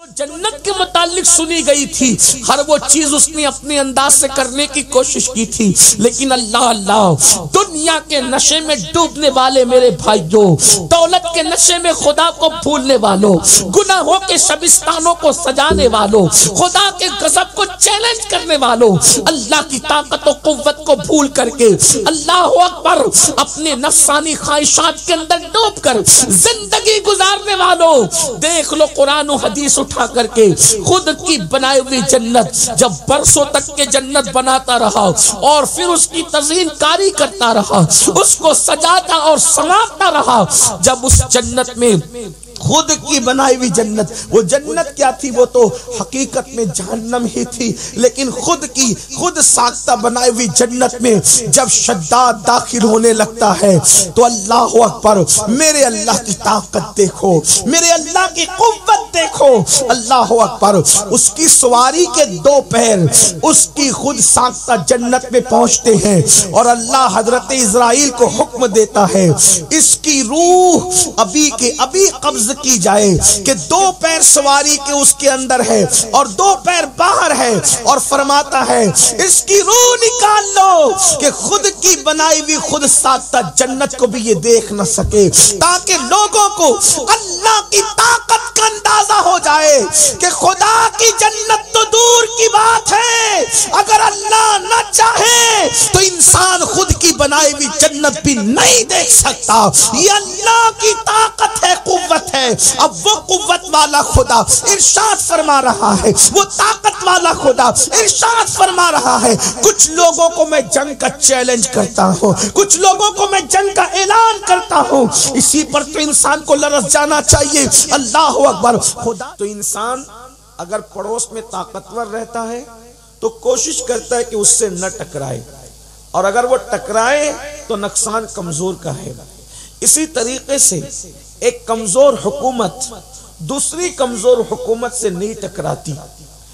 جنت کے متعلق سنی گئی تھی، ہر وہ چیز اس نے اپنے انداز سے کرنے کی کوشش کی تھی، لیکن اللہ دنیا کے نشے میں ڈوبنے والے میرے بھائیوں، دولت کے نشے میں خدا کو بھولنے والوں، گناہوں کے شبستانوں کو سجانے والوں، خدا کے غضب کو چیلنج کرنے والوں، اللہ کی طاقت و قوت کو بھول کر کے اللہ اکبر اپنے نفسانی خواہشات کے اندر ڈوب کر زندگی گزارنے والوں، دیکھ لو قرآن و حدیث اٹھا کر کے خود کی بنائی ہوئی جنت جب برسوں تک کے جنت بناتا رہا اور پھر اس کی تزئین کاری کرتا رہا، اس کو سجاتا اور سنوارتا رہا، جب اس جنت میں خود کی بنائی ہوئی جنت، وہ جنت کیا تھی؟ وہ تو حقیقت میں جہنم ہی تھی، لیکن خود ساختہ بنائی ہوئی جنت میں جب شداد داخل ہونے لگتا ہے تو اللہ اکبر، میرے اللہ کی طاقت دیکھو، میرے اللہ کی قوت دیکھو، اللہ اکبر، اس کی سواری کے دو پیر اس کی خود ساختہ جنت میں پہنچتے ہیں اور اللہ حضرت اسرائیل کو حکم دیتا ہے اس کی روح ابھی قبض کی جائے کہ دو پیر سواری کے اس کے اندر ہے اور دو پیر باہر ہے، اور فرماتا ہے اس کی روح نکال لو کہ خود کی بنائی ہوئی خود ساختہ جنت کو بھی یہ دیکھ نہ سکے، تاکہ لوگوں کو اللہ کی طاقت کا اندازہ ہو جائے کہ خدا کی جنت تو دور کی بات ہے، اگر اللہ نہ چاہے تو انسان خود کی بنائی ہوئی جنت بھی نہیں دیکھ سکتا۔ یہ اللہ کی طاقت ہے، قوت ہے۔ اب وہ قوت والا خدا ارشاد فرما رہا ہے، وہ طاقت والا خدا ارشاد فرما رہا ہے، کچھ لوگوں کو میں جنگ کا چیلنج کرتا ہوں، کچھ لوگوں کو میں جنگ کا اعلان کرتا ہوں، اسی پر تو انسان کو لرز جانا چاہیے۔ اللہ اکبر، خدا تو انسان اگر پڑوس میں طاقتور رہتا ہے تو کوشش کرتا ہے کہ اس سے نہ ٹکرائے، اور اگر وہ ٹکرائے تو نقصان کمزور کا ہے۔ اسی طریقے سے ایک کمزور حکومت دوسری کمزور حکومت سے نہیں ٹکراتی،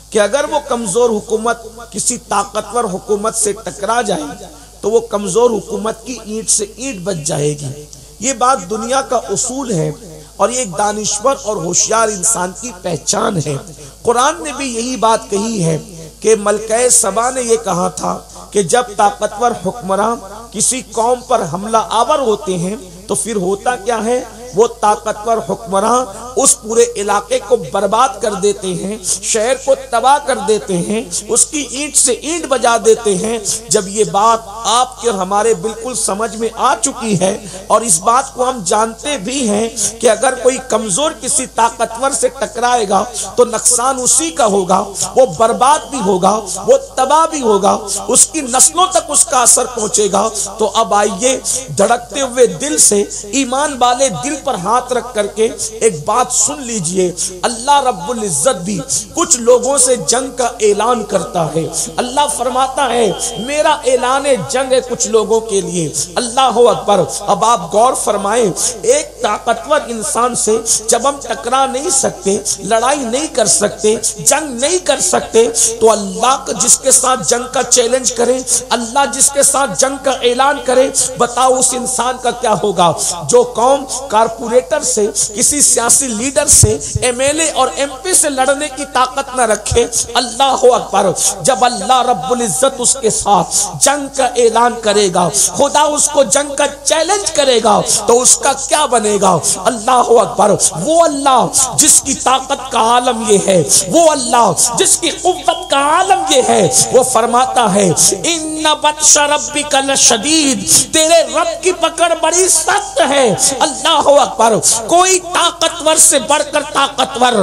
کہ اگر وہ کمزور حکومت کسی طاقتور حکومت سے ٹکرا جائے تو وہ کمزور حکومت کی اینٹ سے اینٹ بچ جائے گی۔ یہ بات دنیا کا اصول ہے اور یہ ایک دانشور اور ہوشیار انسان کی پہچان ہے۔ قرآن نے بھی یہی بات کہی ہے کہ ملکہ سبا نے یہ کہا تھا کہ جب طاقتور حکمراں کسی قوم پر حملہ آور ہوتے ہیں تو پھر ہوتا کیا ہے؟ وہ طاقتور حکمراں اس پورے علاقے کو برباد کر دیتے ہیں، شہر کو تباہ کر دیتے ہیں، اس کی اینٹ سے اینٹ بجا دیتے ہیں۔ جب یہ بات آپ کے ہمارے بالکل سمجھ میں آ چکی ہے اور اس بات کو ہم جانتے بھی ہیں کہ اگر کوئی کمزور کسی طاقتور سے ٹکرائے گا تو نقصان اسی کا ہوگا، وہ برباد بھی ہوگا، وہ تباہ بھی ہوگا، اس کی نسلوں تک اس کا اثر پہنچے گا۔ تو اب آئیے دھڑکتے ہوئے دل سے، ایمان والے دل پر ہاتھ رکھ کر کے ایک بات سن لیجئے، اللہ رب العزت بھی کچھ لوگوں سے جنگ کا اعلان کرتا ہے۔ اللہ فرماتا ہے میرا اعلان جنگ ہے کچھ لوگوں کے لیے۔ اللہ اکبر، اب آپ غور فرمائیں، ایک طاقتور انسان سے جب ہم ٹکرا نہیں سکتے، لڑائی نہیں کر سکتے، جنگ نہیں کر سکتے، تو اللہ جس کے ساتھ جنگ کا چیلنج کرے، اللہ جس کے ساتھ جنگ کا اعلان کرے، بتاؤ اس انسان کا کیا ہوگا؟ جو قوم کارپوریٹر سے، کسی سیاسی لیڈر سے، ایم ایل اے اور ایم پی سے لڑنے کی طاقت نہ رکھے، اللہ اکبر، جب اللہ رب العزت اس کے ساتھ جنگ کا اعلان کرے گا، خدا اس کو جنگ کا چیلنج کرے گا، تو اس کا کیا بنے گا؟ اللہ اکبر، وہ اللہ جس کی طاقت کا عالم یہ ہے، وہ اللہ جس کی قوت کا عالم یہ ہے، وہ فرماتا ہے ان بطش ربک لشدید، تیرے رب کی پکڑ بڑی سخت ہے۔ اللہ اکبر، کوئی طاقتور سے بڑھ کر طاقتور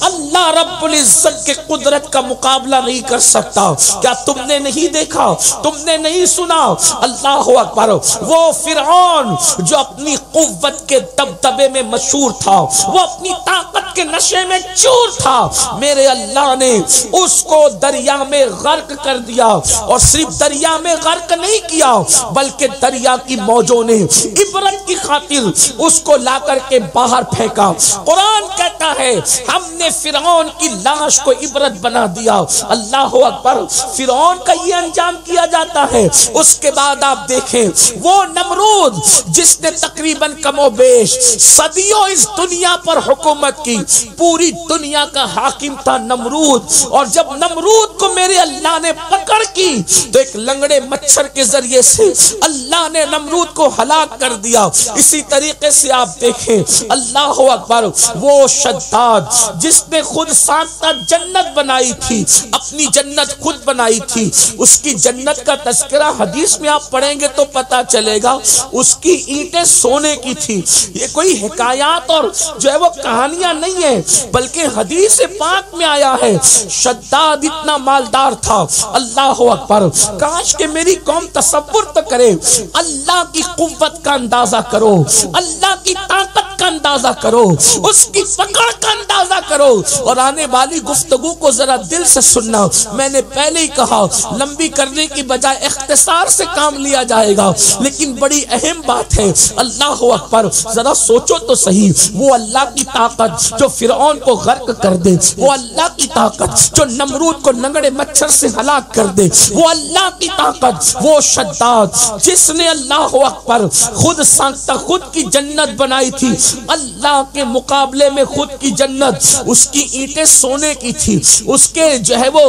اللہ رب العزت کے قدرت کا مقابلہ نہیں کر سکتا۔ کیا تم نے نہیں دیکھا، تم نے نہیں سنا؟ اللہ اکبر، وہ فرعون جو اپنی قوت کے دبدبے میں مشہور تھا، وہ اپنی طاقت کے نشے میں چور تھا، میرے اللہ نے اس کو دریا میں غرق کر دیا، اور صرف دریا میں غرق نہیں کیا بلکہ دریا کی موجوں نے عبرت کی خاطر اس کو لا کر کے باہر پھینکا۔ قرآن کہتا ہے ہم نے فرعون کی لاش کو عبرت بنا دیا. اللہ اکبر. فرعون کا یہ انجام کیا جاتا ہے. اس کے بعد آپ دیکھیں وہ نمرود جس نے تقریباً کم و بیش صدیوں اس دنیا پر حکومت کی, پوری دنیا کا حاکم تھا نمرود. اور جب نمرود کو میرے اللہ نے پکڑ کی تو ایک لنگڑے مچھر کے ذریعے سے اللہ نے نمرود کو ہلاک کر دیا. اسی طریقے سے آپ دیکھیں اللہ اکبر وہ شداد جس نے خود ساختہ جنت بنائی تھی, اپنی جنت خود بنائی تھی, اس کی جنت کا تذکرہ حدیث میں آپ پڑھیں گے تو پتا چلے گا اس کی اینٹیں سونے کی تھی. یہ کوئی حکایات اور جو ہے وہ کہانیاں نہیں ہیں بلکہ حدیث پاک میں آیا ہے. شداد اتنا مالدار تھا. اللہ اکبر. کاش کہ میری قوم تصور تو کرے, اللہ کی قوت کا اندازہ کرو, اللہ کی طاقت کا اندازہ کرو, اس کی پکڑ کا اندازہ کرو. اور آنے والی گفتگو کو ذرا دل سے سننا. میں نے پہلے ہی کہا لمبی کرنے کی بجائے اختصار سے کام لیا جائے گا, لیکن بڑی اہم بات ہے. اللہ اکبر. ذرا سوچو تو صحیح, وہ اللہ کی طاقت جو فرعون کو غرق کر دے, وہ اللہ کی طاقت جو نمرود کو لنگڑے مچھر سے ہلاک کر دے, وہ اللہ کی طاقت, وہ شداد جس نے اللہ اکبر خود ساختہ خود کی جنت بنائی تھی. اللہ کے مقابلے میں خود کی جنت, اس کی اینٹیں سونے کی تھی, اس کے جو ہے وہ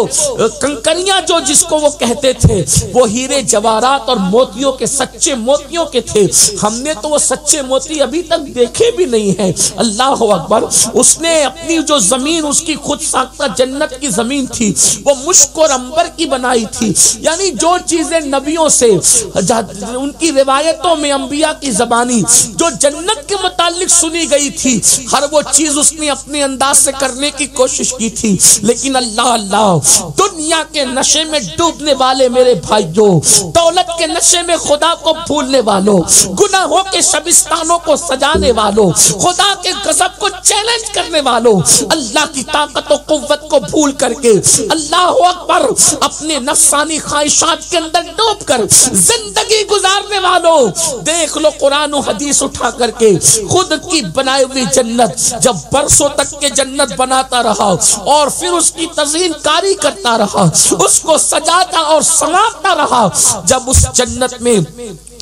کنکریاں جو جس کو وہ کہتے تھے وہ ہیرے جواہرات اور موتیوں کے, سچے موتیوں کے تھے. ہم نے تو وہ سچے موتی ابھی تک دیکھے بھی نہیں ہیں. اللہ اکبر. اس نے اپنی جو زمین اس کی خود ساختہ جنت کی زمین تھی وہ مشک اور عنبر کی بنائی تھی. یعنی جو چیزیں نبیوں سے ان کی روایتوں میں انبیاء کی زبانی جو جنت کے متعلق سنی گئی تھی ہر وہ چیز اس نے اپنے انداز سے کرنے کی کوشش کی تھی. لیکن اللہ دنیا کے نشے میں ڈوبنے والے میرے بھائیوں, دولت کے نشے میں خدا کو بھولنے والوں, گناہوں کے شبستانوں کو سجانے والوں, خدا کے غضب کو چیلنج کرنے والوں, اللہ کی طاقت و قوت کو بھول کر کے اللہ اکبر اپنے نفسانی خواہشات کے اندر ڈوب کر زندگی گزارنے والوں, دیکھ لو قرآن و حدیث اٹھا کر کے خود کی بنائی ہوئی جنت جب برسوں تک کے جنت بناتا رہا اور پھر اس کی تزئین کاری کرتا رہا, اس کو سجاتا اور سنوارتا رہا. جب اس جنت میں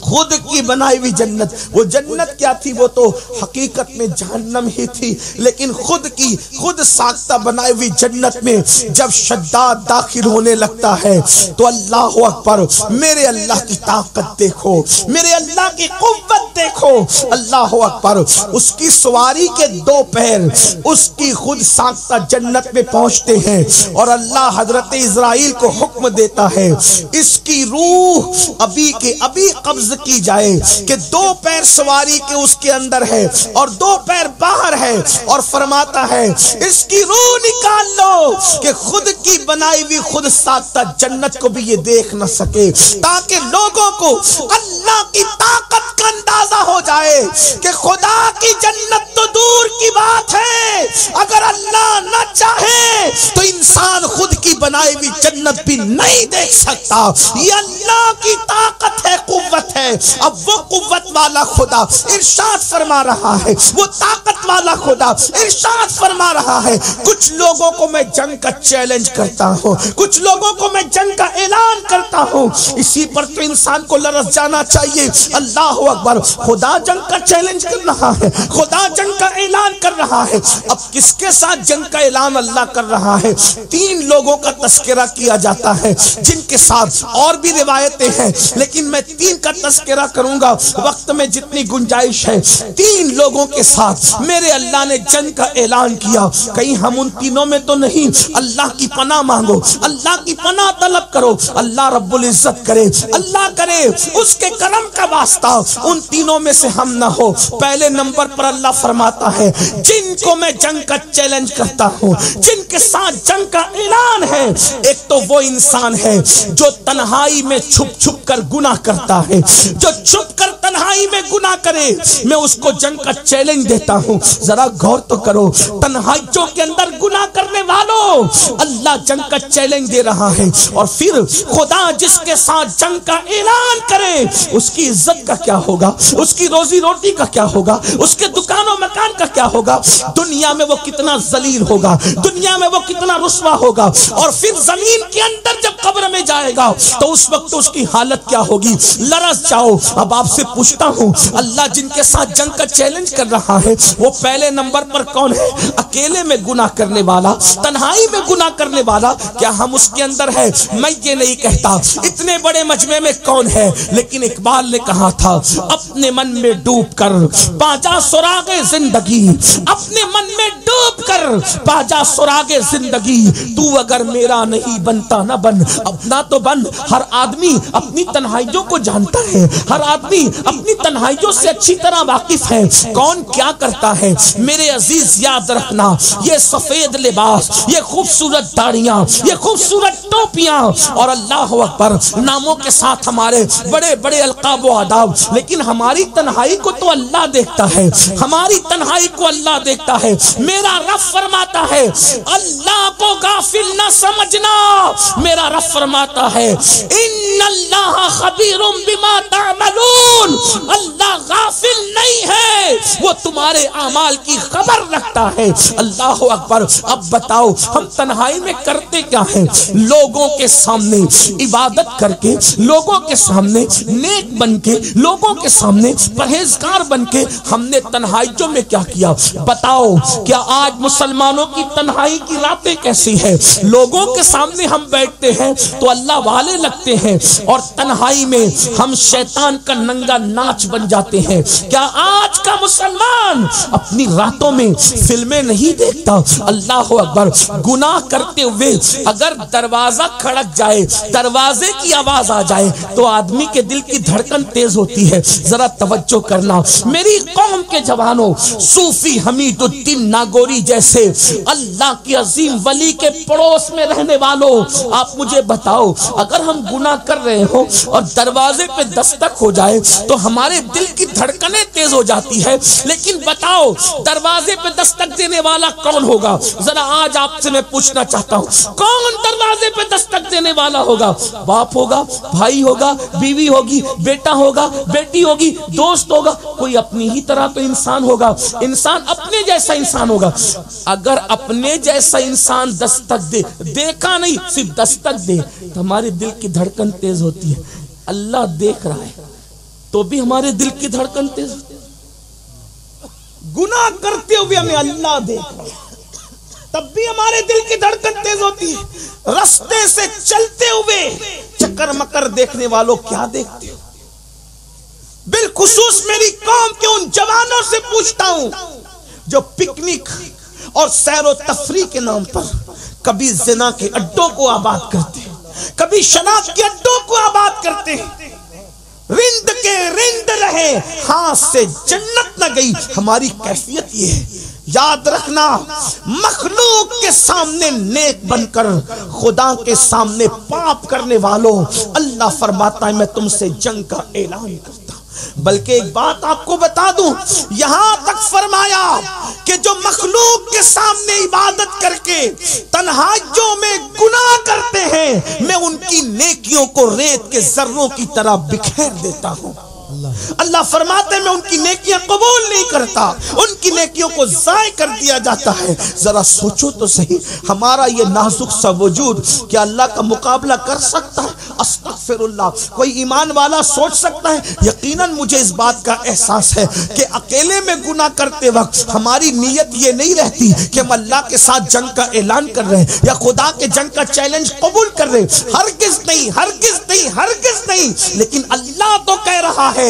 خود کی بنائی ہوئی جنت, وہ جنت کیا تھی, وہ تو حقیقت میں جہنم ہی تھی, لیکن خود ساختہ بنائی ہوئی جنت میں جب شداد داخل ہونے لگتا ہے تو اللہ اکبر میرے اللہ کی طاقت دیکھو, میرے اللہ کی قوت دیکھو. اللہ اکبر. اس کی سواری کے 2 پیر اس کی خود ساختہ جنت میں پہنچتے ہیں اور اللہ حضرت اسرائیل کو حکم دیتا ہے اس کی روح ابھی کے ابھی قبض کی جائے کہ 2 پیر سواری کے اس کے اندر ہے اور 2 پیر باہر ہے, اور فرماتا ہے اس کی روح نکال لو کہ خود کی بنائی ہوئی خود ساختہ جنت کو بھی یہ دیکھ نہ سکے, تاکہ لوگوں کو اللہ کی طاقت کا اندازہ ہو جائے کہ خدا کی جنت تو دور کی بات ہے, اگر اللہ نہ چاہے تو انسان خود کی بنائی ہوئی جنت بھی نہیں دیکھ سکتا. یہ اللہ کی طاقت ہے, قوت ہے. اب وہ قوت والا خدا ارشاد فرما رہا ہے, وہ طاقت والا خدا ارشاد فرما رہا ہے, کچھ لوگوں کو میں جنگ کا چیلنج کرتا ہوں, کچھ لوگوں کو میں جنگ کا اعلان کرتا ہوں. اسی پر تو انسان کو لرز جانا چاہیے. اللہ اکبر. خدا جنگ کا چیلنج کر رہا ہے, خدا جنگ کا اعلان کر رہا ہے. اب کس کے ساتھ جنگ کا اعلان اللہ کر رہا ہے؟ 3 لوگوں کا تذکرہ کیا جاتا ہے جن کے ساتھ اور بھی روایتیں ہیں, لیکن میں 3 کا تذکرہ کروں گا وقت میں جتنی گنجائش ہے. 3 لوگوں کے ساتھ میرے اللہ نے جنگ کا اعلان کیا. کہیں ہم ان تینوں میں تو نہیں. اللہ کی پناہ مانگو, اللہ کی پناہ طلب کرو, اللہ رب العزت کرے, اللہ کرے اس کے کرم کا واسطہ ان تینوں میں سے ہم نہ ہو. پہلے نمبر پر اللہ فرماتا ہے جن کو میں جنگ کا چیلنج کرتا ہوں, جن کے ساتھ جنگ کا اعلان ہے, ایک تو وہ انسان ہے جو تنہائی میں چھپ چھپ کر گناہ کرتا ہے, جو چھپ کر تنہائی میں گناہ کرے, میں اس کو جنگ کا چیلنج دیتا ہوں. ذرا غور تو کرو, تنہائیوں کے اندر گناہ کرنے والوں اللہ جنگ کا چیلنج دے رہا ہے، اور پھر خدا جس کے ساتھ جنگ کا اعلان کرے اس کی عزت کا کیا ہوگا، اس کی روزی روٹی کا کیا ہوگا، اس کے دکان و مکان کا کیا ہوگا، دنیا میں وہ کتنا ذلیل ہوگا، دنیا میں وہ کتنا رسوا ہوگا، اور پھر زمین کے اندر جب قبر میں جائے گا تو اس وقت اس کی حالت کیا ہوگی، لرز جاؤ۔ اب آپ سے پوچھتا ہوں، اللہ جن کے ساتھ جنگ کا چیلنج کر رہا ہے وہ پہلے نمبر پر کون ہے؟ اکیلے میں گناہ کرنے والا، تنہائی میں گناہ کرنے والا، کیا ہم اس کے اندر ہے؟ میں یہ نہیں کہتا اتنے بڑے مجمع میں کون ہے، لیکن اقبال نے کہا تھا اپنے من میں ڈوب کر پاجا سراغ زندگی، اپنے من میں ڈوب کر پاجا سراغ زندگی، تو اگر میرا نہیں بنتا نہ بن، اپنا تو بن۔ ہر آدمی اپنی تنہائیوں کو جانتا ہے، ہر آدمی اپنی تنہائیوں سے اچھی طرح واقف ہے، کون کیا کرتا ہے۔ میرے عزیز یاد رکھنا، یہ سفید لباس، یہ خوبصورت داڑیاں، یہ خوبصورت ٹوپیاں اور اللہ اکبر ناموں کے ساتھ ہمارے بڑے بڑے القاب و آداب، لیکن ہماری تنہائی کو تو اللہ دیکھتا ہے، ہماری تنہائی کو اللہ دیکھتا ہے۔ میرا رب فرماتا ہے اللہ کو غافل نہ سمجھنا، میرا رب فرماتا ہے ان اللہ خبیر بما تعملون، اللہ غافل نہیں ہے، وہ تمہارے اعمال کی خبر رکھتا ہے۔ اللہ اکبر۔ اب بتاؤ ہم تنہائی میں کرتے کیا ہیں؟ لوگوں کے سامنے عبادت کر کے، لوگوں کے سامنے نیک بن کے، لوگوں کے سامنے پرہیزگار بن کے ہم نے تنہائیوں میں کیا کیا؟ بتاؤ کیا آج مسلمانوں کی تنہائی کی راتیں کیسی ہے؟ لوگوں کے سامنے ہم بیٹھتے ہیں تو اللہ والے لگتے ہیں، اور تنہائی میں ہم شیطان کا ننگا ناچ بن جاتے ہیں۔ کیا آج کا مسلمان اپنی راتوں میں فلمیں نہیں دیکھتا؟ اللہ اکبر۔ گناہ کرتے ہوئے اگر دروازہ کھڑک جائے، دروازے کی آواز آ جائے تو آدمی کے دل کی دھڑکن تیز ہوتی ہے۔ ذرا توجہ کرنا میری قوم کے جوانوں، صوفی حمید الدین ناگوری جیسے اللہ کی عظیم ولی کے پڑوس میں رہنے والوں، آپ مجھے بتاؤ اگر ہم گناہ کر رہے ہو اور دروازے پہ دستک ہو جائے تو ہمارے دل کی دھڑکنیں تیز ہو جاتی ہے، لیکن بتاؤ دروازے پہ دستک دینے والا کون ہوگا؟ ذرا آج آپ سے میں پوچھنا چاہتا ہوں، کون دروازے پہ دستک دینے والا ہوگا؟ باپ ہوگا، بھائی ہوگا، بیوی ہوگی، بیٹا ہوگا، بیٹی ہوگی، دوست ہوگا، کوئی اپنی ہی طرح تو انسان ہوگا، انسان اپنے جیسا انسان ہوگا۔ اگر اپنے جیسا انسان دستک دے، دیکھا نہیں صرف دستک دے، تو ہمارے دل کی دھڑکن تیز ہوتی ہے۔ اللہ دیکھ رہا ہے تو بھی ہمارے دل کی دھڑکن تیز ہوتی ہے۔ گناہ کرتے ہوئے ہمیں اللہ دیکھ رہا ہے تب بھی ہمارے دل کی دھڑکن تیز ہوتی ہے۔ رستے سے چلتے ہوئے چکر مکر دیکھنے والوں کیا دیکھتے ہو؟ بالخصوص میری قوم کے ان جوانوں سے پوچھتا ہوں جو پکنک اور سیر و تفریح کے نام پر کبھی زنا کے اڈوں کو آباد کرتے ہیں، کبھی شراب کے اڈوں کو آباد کرتے ہیں۔ رند کے رند رہے، ہاتھ سے جنت نہ گئی، ہماری کیفیت یہ ہے۔ یاد رکھنا مخلوق کے سامنے نیک بن کر خدا کے سامنے پاپ کرنے والوں، اللہ فرماتا ہے میں تم سے جنگ کا اعلان کرتا ہوں۔ بلکہ ایک بات آپ کو بتا دوں، یہاں تک فرمایا کہ جو مخلوق کے سامنے عبادت کر کے تنہائیوں میں گناہ کرتے ہیں، میں ان کی نیکیوں کو ریت کے ذروں کی طرح بکھیر دیتا ہوں۔ اللہ فرماتے ہیں میں ان کی نیکیاں قبول نہیں کرتا، ان کی نیکیوں کو ضائع کر دیا جاتا ہے۔ ذرا سوچو تو صحیح، ہمارا یہ نازک سا وجود کیا اللہ کا مقابلہ کر سکتا ہے؟ استغفر اللہ۔ کوئی ایمان والا سوچ سکتا ہے؟ یقیناً مجھے اس بات کا احساس ہے کہ اکیلے میں گناہ کرتے وقت ہماری نیت یہ نہیں رہتی کہ ہم اللہ کے ساتھ جنگ کا اعلان کر رہے ہیں یا خدا کے جنگ کا چیلنج قبول کر رہے ہیں۔ ہرگز نہیں، ہرگز نہیں، ہرگز نہیں۔ لیکن اللہ تو کہہ رہا ہے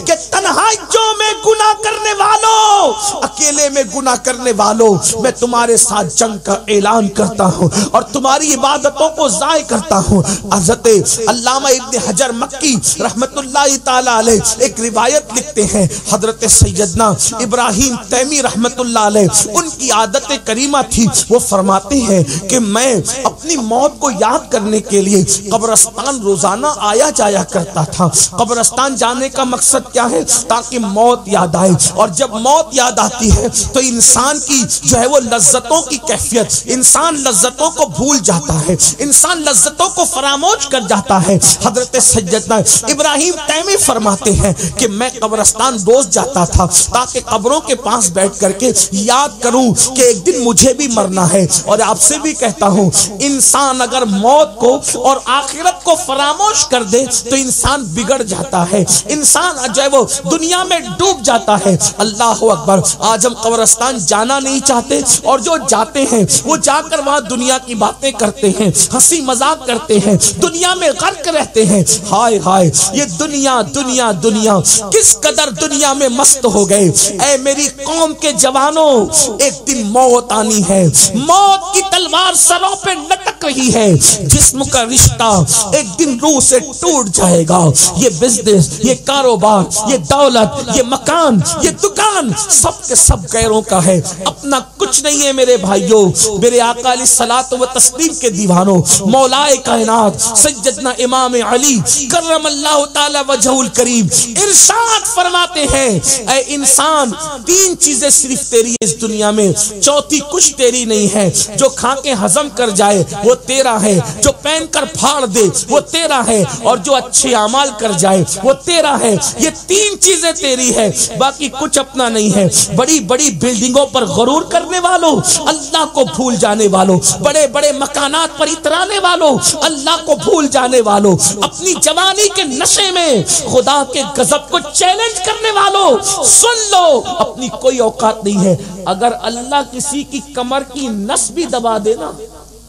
کہ تنہائیوں میں گناہ کرنے والوں، اکیلے میں گناہ کرنے والوں، میں تمہارے ساتھ جنگ کا اعلان کرتا ہوں اور تمہاری عبادتوں کو ضائع کرتا ہوں۔ حضرت علامہ ابن حجر مکی رحمت اللہ تعالی علیہ ایک روایت لکھتے ہیں، حضرت سیدنا ابراہیم تیمی رحمت اللہ علیہ ان کی عادت کریمہ تھی، وہ فرماتے ہیں کہ میں اپنی موت کو یاد کرنے کے لیے قبرستان روزانہ آیا جایا کرتا تھا۔ قبرستان جانے کا مقصد کیا ہے؟ تاکہ موت یاد آئے، اور جب موت یاد آتی ہے تو انسان کی جو ہے وہ لذتوں کی کیفیت، انسان لذتوں کو بھول جاتا ہے، انسان لذتوں کو فراموش کر جاتا ہے۔ حضرت سیدنا ابراہیم تیمی فرماتے ہیں کہ میں قبرستان روز جاتا تھا تاکہ قبروں کے پاس بیٹھ کر کے یاد کروں کہ ایک دن مجھے بھی مرنا ہے۔ اور آپ سے بھی کہتا ہوں، انسان اگر موت کو اور آخرت کو فراموش کر دے تو انسان بگڑ جاتا ہے، انسان جو ہے وہ دنیا میں ڈوب جاتا ہے۔ اللہ اکبر۔ آج ہم قبرستان جانا نہیں چاہتے، اور جو جاتے ہیں وہ جا کر وہاں دنیا کی باتیں کرتے ہیں، ہنسی مذاق کرتے ہیں، دنیا میں غرق رہتے ہیں۔ ہائے ہائے، یہ دنیا دنیا دنیا، کس قدر دنیا میں مست ہو گئے۔ اے میری قوم کے جوانوں، ایک دن موت آنی ہے، موت کی تلوار سروں پہ لٹک رہی ہے، جسم کا رشتہ ایک دن روح سے ٹوٹ جائے گا۔ یہ بزنس، یہ کاروبار، یہ دولت، یہ مکان، یہ دکان، سب کے سب غیروں کا ہے، اپنا کچھ نہیں ہے۔ میرے بھائیوں، میرے آقا علیہ الصلوۃ والتسلیم کے دیوانوں، مولائے کائنات سیدنا امام علی کرم اللہ تعالی وجہہ الکریم ارشاد فرماتے ہیں، اے انسان، تین چیزیں صرف تیری اس دنیا میں، چوتھی کچھ تیری نہیں ہے۔ جو کھا کے ہضم کر جائے وہ تیرا ہے، جو پہن کر پھاڑ دے وہ تیرا ہے، اور جو اچھے اعمال کر جائے وہ تیرا ہے۔ یہ تین چیزیں تیری ہے، باقی کچھ اپنا نہیں ہے۔ بڑی بڑی بلڈنگوں پر غرور کرنے والوں، اللہ کو بھول جانے والوں، بڑے بڑے مکانات پر اترانے والوں، اللہ کو بھول جانے والوں، اپنی جوانی کے نشے میں خدا کے غضب کو چیلنج کرنے والوں، سن لو، اپنی کوئی اوقات نہیں ہے۔ اگر اللہ کسی کی کمر کی نس بھی دبا دے نا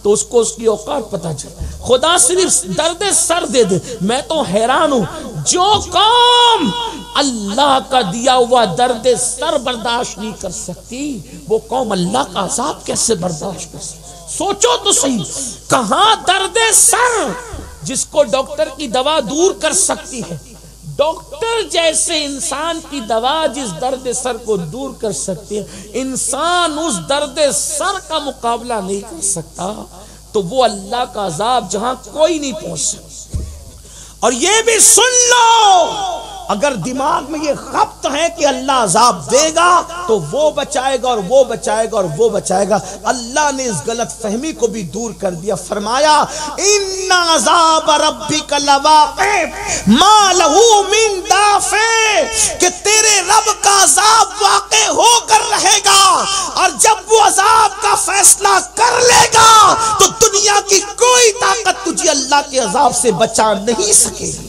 تو اس کو اس کی اوقات پتہ چلے۔ خدا صرف درد سر دے دے۔ میں تو حیران ہوں، جو قوم اللہ کا دیا ہوا درد سر برداشت نہیں کر سکتی، وہ قوم اللہ کا عذاب کیسے برداشت کر سکتی؟ سوچو تو صحیح، کہاں درد سر جس کو ڈاکٹر کی دوا دور کر سکتی ہے، ڈاکٹر جیسے انسان کی دوا جس درد سر کو دور کر سکتی ہے، انسان اس درد سر کا مقابلہ نہیں کر سکتا، تو وہ اللہ کا عذاب جہاں کوئی نہیں پہنچ سکتا۔ اور یہ بھی سن لو، اگر دماغ میں یہ خبط ہے کہ اللہ عذاب دے گا تو وہ بچائے گا اور وہ بچائے گا اور وہ بچائے گا، اللہ نے اس غلط فہمی کو بھی دور کر دیا۔ فرمایا ان عذاب ربک لواقع ما لہ من دافع، کہ تیرے رب کا عذاب واقع ہو کر رہے گا، اور جب وہ عذاب کا فیصلہ کر لے گا تو دنیا کی کوئی طاقت تجھے اللہ کے عذاب سے بچا نہیں سکے گی۔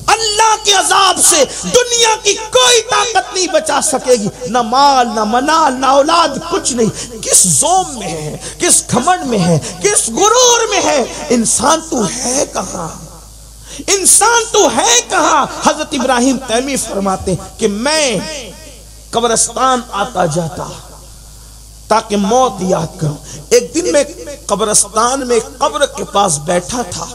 اللہ کے عذاب سے دنیا کی کوئی طاقت نہیں بچا سکے گی، نہ مال، نہ منال، نہ اولاد، کچھ نہیں۔ کس زوم میں ہے، کس گھمنڈ میں ہے، کس غرور میں ہے؟ انسان تو ہے کہاں؟ انسان تو ہے کہاں؟ حضرت ابراہیم تیمی فرماتے کہ میں قبرستان آتا جاتا تاکہ موت یاد کروں۔ ایک دن میں قبرستان میں قبر کے پاس بیٹھا تھا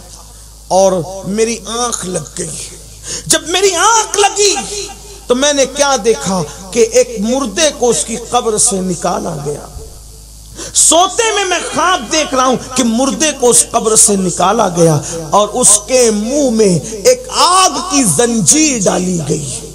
اور میری آنکھ لگ گئی۔ جب میری آنکھ لگی تو میں نے کیا دیکھا کہ ایک مردے کو اس کی قبر سے نکالا گیا۔ سوتے میں خواب دیکھ رہا ہوں کہ مردے کو اس قبر سے نکالا گیا اور اس کے منہ میں ایک آگ کی زنجیر ڈالی گئی،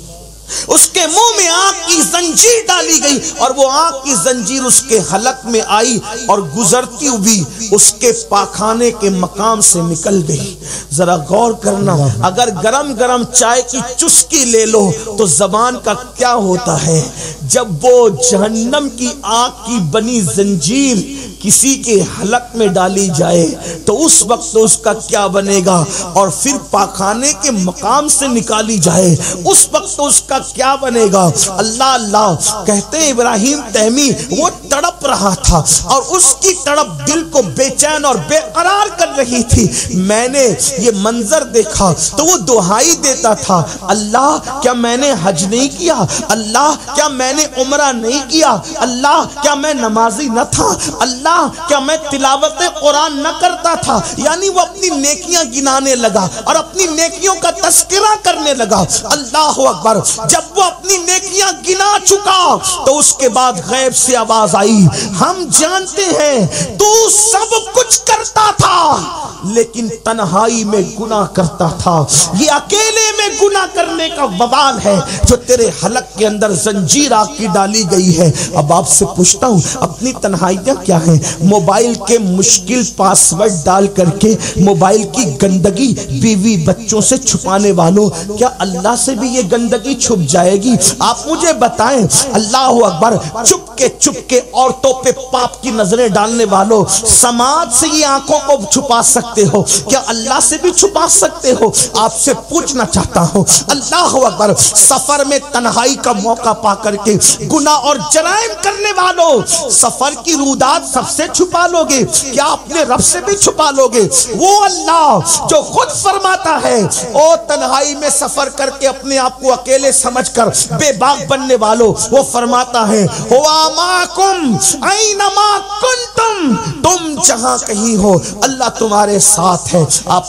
اس کے منہ میں آگ کی زنجیر ڈالی گئی، اور وہ آگ کی زنجیر اس کے حلق میں آئی اور گزرتی ہوئی اس کے پاخانے کے مقام سے نکل گئی۔ ذرا غور کرنا، اگر گرم گرم چائے کی چسکی لے لو تو زبان کا کیا ہوتا ہے، جب وہ جہنم کی آگ کی بنی زنجیر کسی کے حلق میں ڈالی جائے تو اس وقت اس کا کیا بنے گا، اور پھر پاخانے کے مقام سے نکالی جائے اس وقت اس کا کیا بنے گا۔ اللہ اللہ کہتے ہیں ابراہیم تیمی وہ تڑپ رہا تھا اور اس کی تڑپ دل کو بے چین اور بے قرار کر رہی تھی۔ میں نے یہ منظر دیکھا تو وہ دعائی دیتا تھا، اللہ کیا میں نے حج نہیں کیا، اللہ کیا میں نے عمرہ نہیں کیا، اللہ کیا میں نمازی نہ تھا، اللہ کیا میں تلاوت قرآن نہ کرتا تھا۔ یعنی وہ اپنی نیکیاں گنانے لگا اور اپنی نیکیوں کا تذکرہ کرنے لگا۔ اللہ اکبر۔ جب وہ اپنی نیکیاں گنا چکا تو اس کے بعد غیب سے آواز آئی، ہم جانتے ہیں تو سب کچھ کرتا تھا لیکن تنہائی میں گناہ کرتا تھا. یہ اکیلے میں گناہ کرنے کا وبال ہے جو تیرے حلق کے اندر زنجیر آگ کی ڈالی گئی ہے. اب آپ سے پوچھتا ہوں اپنی تنہائیاں کیا ہیں؟ موبائل کے مشکل پاسورڈ ڈال کر کے موبائل کی گندگی بیوی بچوں سے چھپانے والوں، کیا اللہ سے بھی یہ گندگی چھپ جائے گی؟ آپ مجھے بتائیں. اللہ اکبر. چپ کے عورتوں پہ پاپ کی نظریں ڈالنے والوں، سماج سے یہ آنکھوں کو چھپا سکتے ہو، کیا اللہ سے بھی چھپا سکتے ہو؟ آپ سے پوچھنا چاہتا ہوں. اللہ اکبر. سفر میں تنہائی کا موقع پا کر کے گناہ اور جرائم کرنے والوں، سفر کی رودات سب سے چھپا لو گے، کیا اپنے رب سے بھی چھپا لو گے؟ وہ اللہ جو خود فرماتا ہے او تنہائی میں سفر کر کے اپنے آپ کو اکیلے سمجھ کر بے باک بننے والوں، وہ فرماتا ہے ہوا ماکم اینما کنتم، تم جہاں کہیں ہو اللہ تمہارے ساتھ ہے. آپ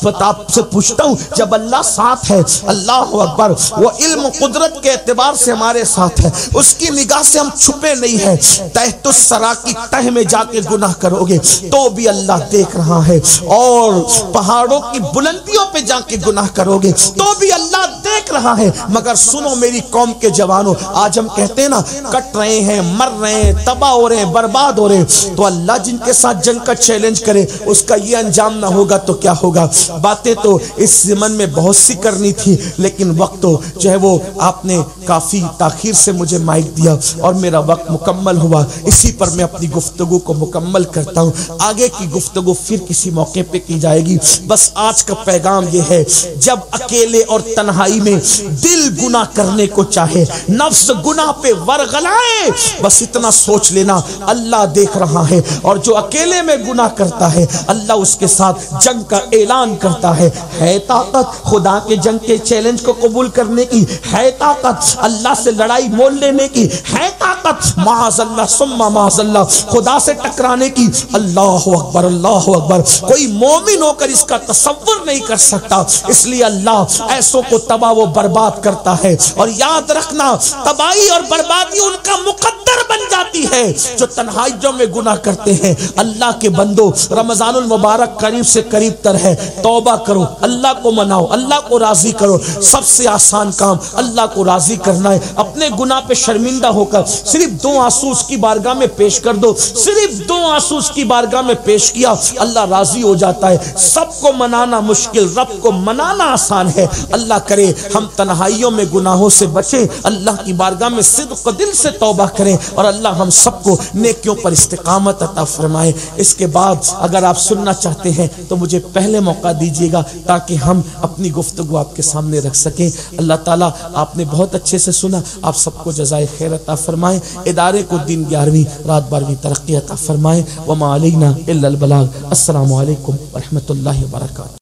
سے پوچھتا ہوں جب اللہ ساتھ ہے، اللہ اکبر، وہ علم قدرت کے اعتبار سے ہمارے ساتھ ہے، اس کی نگاہ سے ہم چھپے نہیں ہیں. تحت الثری کی تہ میں جا کے گناہ کرو گے تو بھی اللہ دیکھ رہا ہے، اور پہاڑوں کی بلندیوں پہ جا کے گناہ کرو گے تو بھی اللہ دیکھ رہا ہے. مگر سنو میری قوم کے جوانوں، آج ہم کہتے ہیں نا کٹ رہے ہیں، مر رہے ہیں، تباہ ہو رہے ہیں، برباد ہو رہے ہیں، تو اللہ جن کے ساتھ جنگ کا چیلنج کرے اس کا یہ انجام نہ ہوگا تو کیا ہوگا؟ باتیں تو اس زمن میں بہت سی کرنی تھی، لیکن وقت تو جو ہے وہ آپ نے کافی تاخیر سے مجھے مائک دیا اور میرا وقت مکمل ہوا. اسی پر میں اپنی گفتگو کو مکمل کرتا ہوں. آگے کی گفتگو پھر کسی موقع پہ کی جائے گی. بس آج کا پیغام یہ ہے، جب اکیلے اور تنہائی میں دل گناہ کرنے کو چاہے، نفس گناہ پہ ورغلائے، بس اتنا سوچ لینا اللہ دیکھ رہا ہے. اور جو اکیلے میں گناہ کرتا ہے اللہ اس کے ساتھ جنگ کا اعلان کرتا ہے. ہے طاقت خدا کے جنگ کے چیلنج کو قبول کرنے کی، ہے طاقت اللہ سے لڑائی مول لینے کی، ہے طاقت معاذ اللہ ثم معاذ اللہ خدا سے ٹکرانے کی. اللہ اکبر، اللہ اکبر. کوئی مومن ہو کر اس کا تصور نہیں کر سکتا. اس لیے اللہ ایسوں کو تباہ و برباد کرتا ہے. اور یاد رکھنا تباہی اور بربادی ان کا مقدر بن جاتی ہے جو تنہائیوں میں گناہ کرتے ہیں. اللہ کے بندو، رمضان المبارک قریب سے قریب تر ہے. توبہ کرو، اللہ کو مناؤ، اللہ کو راضی کرو. سب سے آسان کام اللہ کو راضی کرنا ہے. اپنے گناہ پہ شرمندہ ہو کر صرف 2 آنسو اس کی بارگاہ میں پیش کر دو. صرف 2 آنسو اس کی بارگاہ میں پیش کیا، اللہ راضی ہو جاتا ہے. سب کو منانا مشکل، رب کو منانا آسان ہے. اللہ کرے ہم تنہائیوں میں گناہوں سے بچیں، اللہ کی بارگاہ میں صدق دل سے توبہ کریں، اور اللہ ہم سب کو نیکیوں پر استقامت عطا فرمائے. اس کے بعد اگر آپ سننا چاہتے ہیں تو مجھے پہلے موقع دیجیے گا تاکہ ہم اپنی گفتگو آپ کے سامنے رکھ سکیں. اللہ تعالیٰ آپ نے بہت اچھے سے سنا، آپ سب کو جزائے خیر عطا فرمائے. ادارے کو دن 11ویں رات 12ویں ترقی عطا فرمائے. وما علینا الا البلاغ. السلام علیکم ورحمۃ اللہ وبرکاتہ.